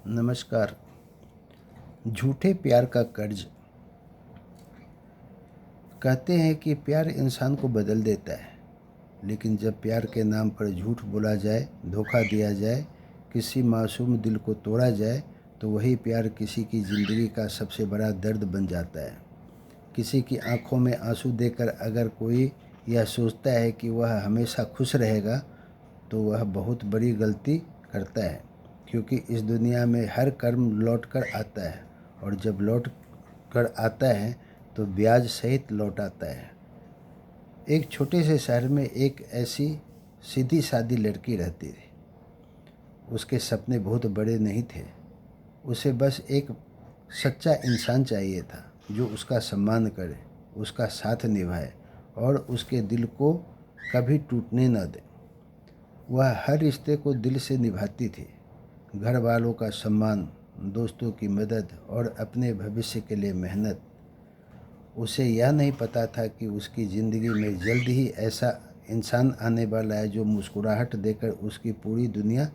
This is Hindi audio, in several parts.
नमस्कार। झूठे प्यार का कर्ज। कहते हैं कि प्यार इंसान को बदल देता है, लेकिन जब प्यार के नाम पर झूठ बोला जाए, धोखा दिया जाए, किसी मासूम दिल को तोड़ा जाए, तो वही प्यार किसी की ज़िंदगी का सबसे बड़ा दर्द बन जाता है। किसी की आंखों में आंसू देकर अगर कोई यह सोचता है कि वह हमेशा खुश रहेगा, तो वह बहुत बड़ी गलती करता है, क्योंकि इस दुनिया में हर कर्म लौट कर आता है, और जब लौट कर आता है तो ब्याज सहित लौट आता है। एक छोटे से शहर में एक ऐसी सीधी सादी लड़की रहती थी। उसके सपने बहुत बड़े नहीं थे। उसे बस एक सच्चा इंसान चाहिए था, जो उसका सम्मान करे, उसका साथ निभाए और उसके दिल को कभी टूटने न दे। वह हर रिश्ते को दिल से निभाती थी। घर वालों का सम्मान, दोस्तों की मदद और अपने भविष्य के लिए मेहनत। उसे यह नहीं पता था कि उसकी ज़िंदगी में जल्द ही ऐसा इंसान आने वाला है जो मुस्कुराहट देकर उसकी पूरी दुनिया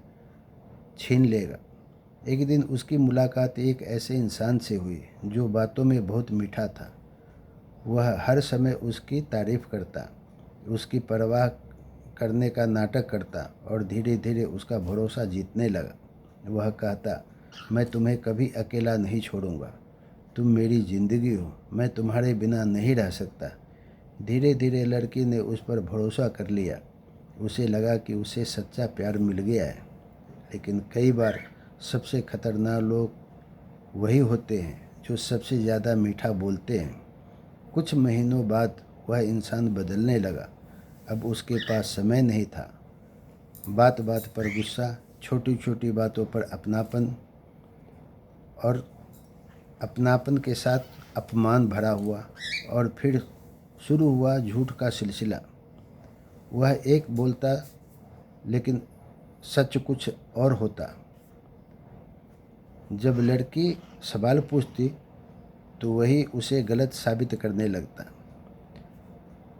छीन लेगा। एक दिन उसकी मुलाकात एक ऐसे इंसान से हुई जो बातों में बहुत मीठा था। वह हर समय उसकी तारीफ़ करता, उसकी परवाह करने का नाटक करता और धीरे धीरे उसका भरोसा जीतने लगा। वह कहता, मैं तुम्हें कभी अकेला नहीं छोड़ूंगा, तुम मेरी ज़िंदगी हो, मैं तुम्हारे बिना नहीं रह सकता। धीरे धीरे लड़की ने उस पर भरोसा कर लिया। उसे लगा कि उसे सच्चा प्यार मिल गया है। लेकिन कई बार सबसे खतरनाक लोग वही होते हैं जो सबसे ज़्यादा मीठा बोलते हैं। कुछ महीनों बाद वह इंसान बदलने लगा। अब उसके पास समय नहीं था। बात बात पर गुस्सा, छोटी छोटी बातों पर अपनापन, और अपनापन के साथ अपमान भरा हुआ। और फिर शुरू हुआ झूठ का सिलसिला। वह एक बोलता, लेकिन सच कुछ और होता। जब लड़की सवाल पूछती तो वही उसे गलत साबित करने लगता।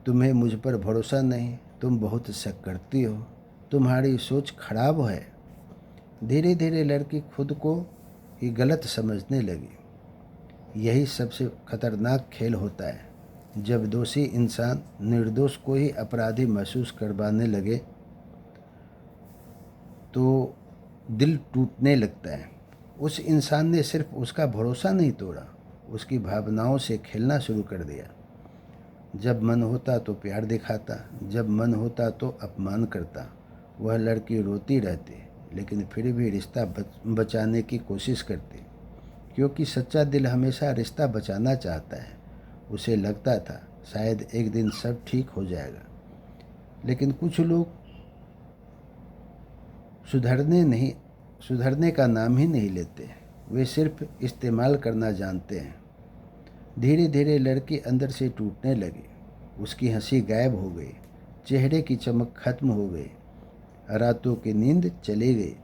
तुम्हें मुझ पर भरोसा नहीं, तुम बहुत शक करती हो, तुम्हारी सोच खराब है। धीरे धीरे लड़की खुद को ही गलत समझने लगी। यही सबसे खतरनाक खेल होता है, जब दोषी इंसान निर्दोष को ही अपराधी महसूस करवाने लगे तो दिल टूटने लगता है। उस इंसान ने सिर्फ उसका भरोसा नहीं तोड़ा, उसकी भावनाओं से खेलना शुरू कर दिया। जब मन होता तो प्यार दिखाता, जब मन होता तो अपमान करता। वह लड़की रोती रहती, लेकिन फिर भी रिश्ता बचाने की कोशिश करती, क्योंकि सच्चा दिल हमेशा रिश्ता बचाना चाहता है। उसे लगता था शायद एक दिन सब ठीक हो जाएगा। लेकिन कुछ लोग सुधरने का नाम ही नहीं लेते। वे सिर्फ इस्तेमाल करना जानते हैं। धीरे धीरे लड़की अंदर से टूटने लगी। उसकी हंसी गायब हो गई, चेहरे की चमक खत्म हो गई, रातों की नींद चली गई।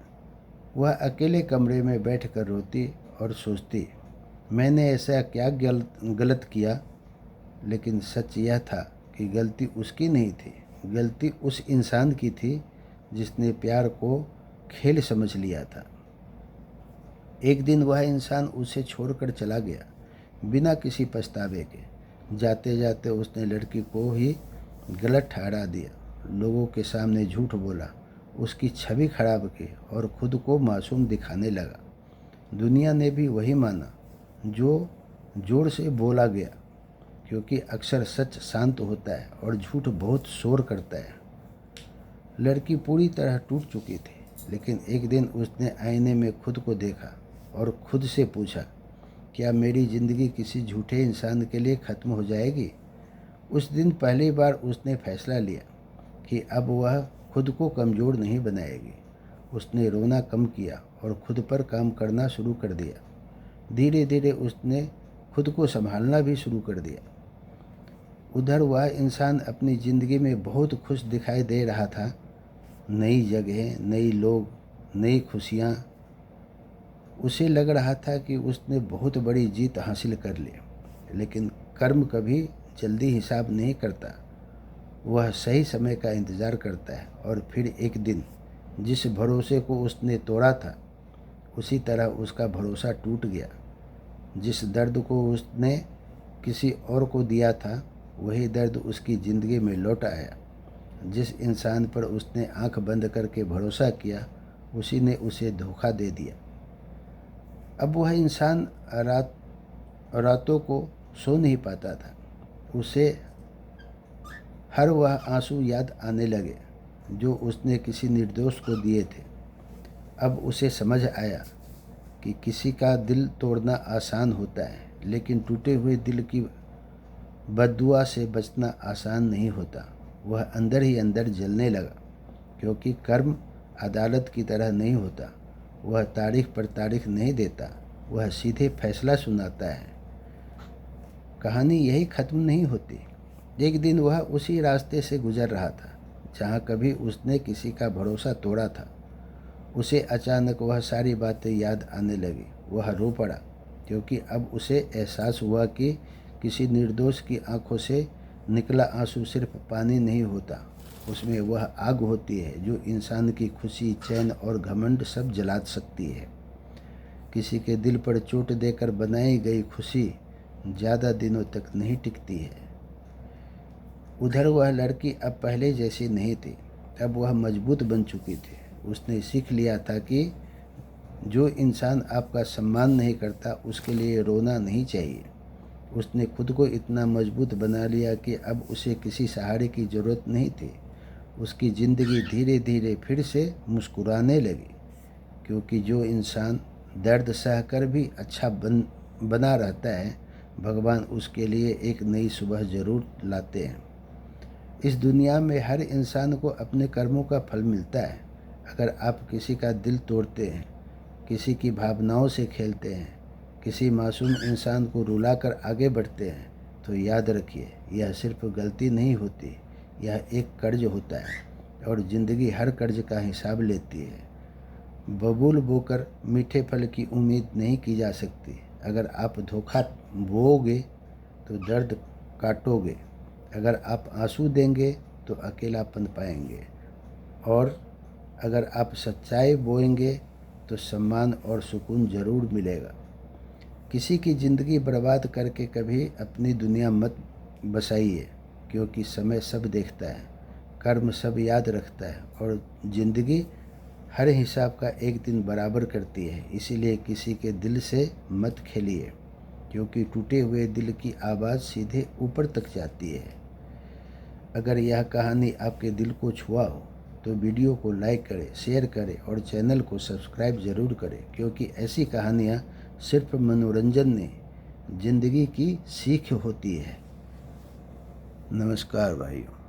वह अकेले कमरे में बैठकर रोती और सोचती, मैंने ऐसा क्या गलत किया। लेकिन सच यह था कि गलती उसकी नहीं थी, गलती उस इंसान की थी जिसने प्यार को खेल समझ लिया था। एक दिन वह इंसान उसे छोड़कर चला गया, बिना किसी पछतावे के। जाते जाते उसने लड़की को ही गलत ठहरा दिया, लोगों के सामने झूठ बोला, उसकी छवि खराब की और खुद को मासूम दिखाने लगा। दुनिया ने भी वही माना जो जोर से बोला गया, क्योंकि अक्सर सच शांत होता है और झूठ बहुत शोर करता है। लड़की पूरी तरह टूट चुकी थी, लेकिन एक दिन उसने आईने में खुद को देखा और खुद से पूछा, क्या मेरी ज़िंदगी किसी झूठे इंसान के लिए ख़त्म हो जाएगी। उस दिन पहली बार उसने फैसला लिया कि अब वह खुद को कमज़ोर नहीं बनाएगी। उसने रोना कम किया और खुद पर काम करना शुरू कर दिया। धीरे धीरे उसने खुद को संभालना भी शुरू कर दिया। उधर वह इंसान अपनी ज़िंदगी में बहुत खुश दिखाई दे रहा था। नई जगह, नई लोग, नई खुशियाँ। उसे लग रहा था कि उसने बहुत बड़ी जीत हासिल कर ली। लेकिन कर्म कभी जल्दी हिसाब नहीं करता। वह सही समय का इंतज़ार करता है, और फिर एक दिन जिस भरोसे को उसने तोड़ा था उसी तरह उसका भरोसा टूट गया। जिस दर्द को उसने किसी और को दिया था, वही दर्द उसकी ज़िंदगी में लौट आया। जिस इंसान पर उसने आंख बंद करके भरोसा किया, उसी ने उसे धोखा दे दिया। अब वह इंसान रातों को सो नहीं पाता था। उसे हर वह आंसू याद आने लगे जो उसने किसी निर्दोष को दिए थे। अब उसे समझ आया कि किसी का दिल तोड़ना आसान होता है, लेकिन टूटे हुए दिल की बद्दुआ से बचना आसान नहीं होता। वह अंदर ही अंदर जलने लगा, क्योंकि कर्म अदालत की तरह नहीं होता। वह तारीख पर तारीख नहीं देता, वह सीधे फैसला सुनाता है। कहानी यही ख़त्म नहीं होती। एक दिन वह उसी रास्ते से गुजर रहा था जहाँ कभी उसने किसी का भरोसा तोड़ा था। उसे अचानक वह सारी बातें याद आने लगी। वह रो पड़ा, क्योंकि अब उसे एहसास हुआ कि किसी निर्दोष की आंखों से निकला आंसू सिर्फ पानी नहीं होता, उसमें वह आग होती है जो इंसान की खुशी, चैन और घमंड सब जला सकती है। किसी के दिल पर चोट देकर बनाई गई खुशी ज़्यादा दिनों तक नहीं टिकती है। उधर वह लड़की अब पहले जैसी नहीं थी। अब वह मजबूत बन चुकी थी। उसने सीख लिया था कि जो इंसान आपका सम्मान नहीं करता, उसके लिए रोना नहीं चाहिए। उसने खुद को इतना मजबूत बना लिया कि अब उसे किसी सहारे की ज़रूरत नहीं थी। उसकी ज़िंदगी धीरे धीरे फिर से मुस्कुराने लगी, क्योंकि जो इंसान दर्द सहकर भी अच्छा बना रहता है, भगवान उसके लिए एक नई सुबह ज़रूर लाते हैं। इस दुनिया में हर इंसान को अपने कर्मों का फल मिलता है। अगर आप किसी का दिल तोड़ते हैं, किसी की भावनाओं से खेलते हैं, किसी मासूम इंसान को रुलाकर आगे बढ़ते हैं, तो याद रखिए, यह सिर्फ गलती नहीं होती, यह एक कर्ज होता है, और ज़िंदगी हर कर्ज का हिसाब लेती है। बबूल बोकर मीठे फल की उम्मीद नहीं की जा सकती। अगर आप धोखा बोओगे तो दर्द काटोगे। अगर आप आंसू देंगे तो अकेलापन पाएंगे, और अगर आप सच्चाई बोएंगे तो सम्मान और सुकून ज़रूर मिलेगा। किसी की ज़िंदगी बर्बाद करके कभी अपनी दुनिया मत बसाइए, क्योंकि समय सब देखता है, कर्म सब याद रखता है, और ज़िंदगी हर हिसाब का एक दिन बराबर करती है। इसीलिए किसी के दिल से मत खेलिए, क्योंकि टूटे हुए दिल की आवाज़ सीधे ऊपर तक जाती है। अगर यह कहानी आपके दिल को छुआ हो तो वीडियो को लाइक करें, शेयर करें और चैनल को सब्सक्राइब ज़रूर करें, क्योंकि ऐसी कहानियाँ सिर्फ मनोरंजन नहीं, ज़िंदगी की सीख होती है। नमस्कार भाइयों।